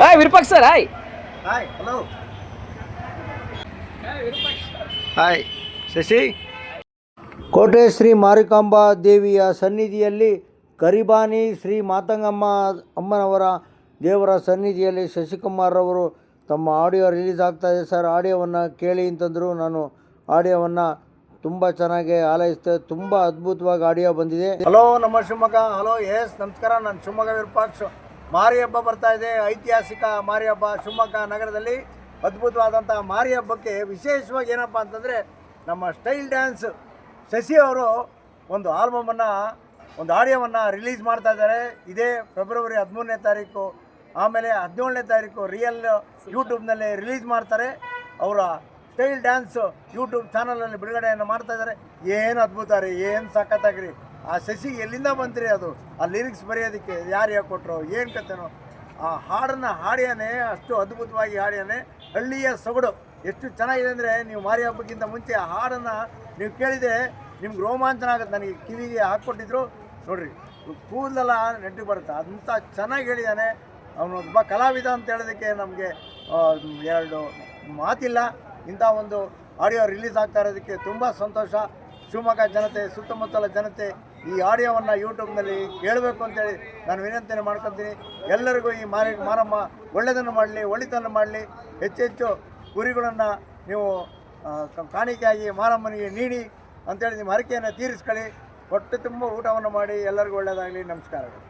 Hi Virupaksha sir. Hi hi hello hi Shashi. ಕೋಟೆ ಶ್ರೀ ಮಾರಿಕಾಂಬಾ ದೇವಿಯ ಸನ್ನಿಧಿಯಲ್ಲಿ ಕರಿಬಾನಿ ಶ್ರೀ ಮಾತಂಗಮ್ಮ ಅಮ್ಮನವರ ದೇವರ ಸನ್ನಿಧಿಯಲ್ಲಿ ಶಶಿಕುಮಾರ್ ಅವರು ತಮ್ಮ ಆಡಿಯೋ ರಿಲೀಸ್ ಆಗ್ತಾಯಿದೆ ಸರ್. ಆಡಿಯೋವನ್ನು ಕೇಳಿ ಅಂತಂದರು. ನಾನು ಆಡಿಯೋವನ್ನು ತುಂಬ ಚೆನ್ನಾಗಿ ಆಲೈಸಿದೆ. ತುಂಬ ಅದ್ಭುತವಾಗಿ ಆಡಿಯೋ ಬಂದಿದೆ. ಹಲೋ ನಮ್ಮ ಶಿವಮೊಗ್ಗ. ಹಲೋ ಎಸ್ ನಮಸ್ಕಾರ. ನಾನು ಶಿವಮೊಗ್ಗ ವಿರೂಪಾಕ್ಷ. ಮಾರಿ ಹಬ್ಬ ಬರ್ತಾ ಇದೆ. ಐತಿಹಾಸಿಕ ಮಾರಿ ಹಬ್ಬ ಶಿವಮೊಗ್ಗ ನಗರದಲ್ಲಿ ಅದ್ಭುತವಾದಂಥ ಮಾರಿ ಹಬ್ಬಕ್ಕೆ ವಿಶೇಷವಾಗಿ ಏನಪ್ಪ ಅಂತಂದರೆ ನಮ್ಮ ಸ್ಟೈಲ್ ಡ್ಯಾನ್ಸ್ ಶಶಿ ಅವರು ಒಂದು ಆಲ್ಬಮನ್ನು ಒಂದು ಆಡಿಯೋವನ್ನು ರಿಲೀಸ್ ಮಾಡ್ತಾ ಇದ್ದಾರೆ. ಇದೇ ಫೆಬ್ರವರಿ 13ನೇ ತಾರೀಕು, ಆಮೇಲೆ 17ನೇ ತಾರೀಕು ರಿಯಲ್ ಯೂಟ್ಯೂಬ್ನಲ್ಲಿ ರಿಲೀಸ್ ಮಾಡ್ತಾರೆ. ಅವರ ಸ್ಟೈಲ್ ಡ್ಯಾನ್ಸ್ ಯೂಟ್ಯೂಬ್ ಚಾನಲಲ್ಲಿ ಬಿಡುಗಡೆಯನ್ನು ಮಾಡ್ತಾ ಇದ್ದಾರೆ. ಏನು ಅದ್ಭುತ ರೀ, ಏನು ಸಖತ್ತಾಗ್ರಿ. ಆ ಶಶಿ ಎಲ್ಲಿಂದ ಬಂತ್ರಿ ಅದು, ಆ ಲಿರಿಕ್ಸ್ ಬರೆಯೋದಕ್ಕೆ ಯಾರು ಹೇಳ್ಕೊಟ್ರು, ಏನು ಕತೆನೋ. ಆ ಹಾಡನ್ನು ಹಾಡ್ಯಾನೆ ಅಷ್ಟು ಅದ್ಭುತವಾಗಿ ಹಾಡ್ಯಾನೆ. ಹಳ್ಳಿಯ ಸೊಗಡು ಎಷ್ಟು ಚೆನ್ನಾಗಿದೆ ಅಂದರೆ, ನೀವು ಮಾರಿ ಹಬ್ಬಕ್ಕಿಂತ ಮುಂಚೆ ಆ ಹಾಡನ್ನು ನೀವು ಕೇಳಿದರೆ ನಿಮ್ಗೆ ರೋಮಾಂಚನ ಆಗುತ್ತೆ. ನನಗೆ ಕಿವಿಗೆ ಹಾಕ್ಕೊಟ್ಟಿದ್ರು ನೋಡಿರಿ, ಕೂದಲೆಲ್ಲ ನೆಟ್ಟಿಗೆ ಬರುತ್ತೆ. ಅಂಥ ಚೆನ್ನಾಗಿ ಹೇಳಿದ್ದಾನೆ. ಅವನು ಒಬ್ಬ ಕಲಾವಿದ ಅಂತ ಹೇಳೋದಕ್ಕೆ ನಮಗೆ ಎರಡು ಮಾತಿಲ್ಲ. ಇಂಥ ಒಂದು ಆಡಿಯೋ ರಿಲೀಸ್ ಆಗ್ತಾ ಇರೋದಕ್ಕೆ ತುಂಬ ಸಂತೋಷ. ಶಿವಮೊಗ್ಗ ಜನತೆ, ಸುತ್ತಮುತ್ತಲ ಜನತೆ ಈ ಆಡಿಯೋವನ್ನು ಯೂಟ್ಯೂಬ್ನಲ್ಲಿ ಕೇಳಬೇಕು ಅಂತೇಳಿ ನಾನು ವಿನಂತಿಯನ್ನು ಮಾಡ್ಕೊತೀನಿ. ಎಲ್ಲರಿಗೂ ಈ ಮಾರಮ್ಮ ಒಳ್ಳೆಯದನ್ನು ಮಾಡಲಿ, ಒಳಿತನ್ನು ಮಾಡಲಿ. ಹೆಚ್ಚೆಚ್ಚು ಕುರಿಗಳನ್ನು ನೀವು ಕಾಣಿಕೆಯಾಗಿ ಮಾರಮ್ಮನಿಗೆ ನೀಡಿ ಅಂಥೇಳಿ ನಿಮ್ಮ ಹರಕೆಯನ್ನು ತೀರಿಸ್ಕೊಳ್ಳಿ. ಹೊಟ್ಟೆ ತುಂಬ ಊಟವನ್ನು ಮಾಡಿ ಎಲ್ಲರಿಗೂ ಒಳ್ಳೆಯದಾಗಲಿ. ನಮಸ್ಕಾರಗಳು.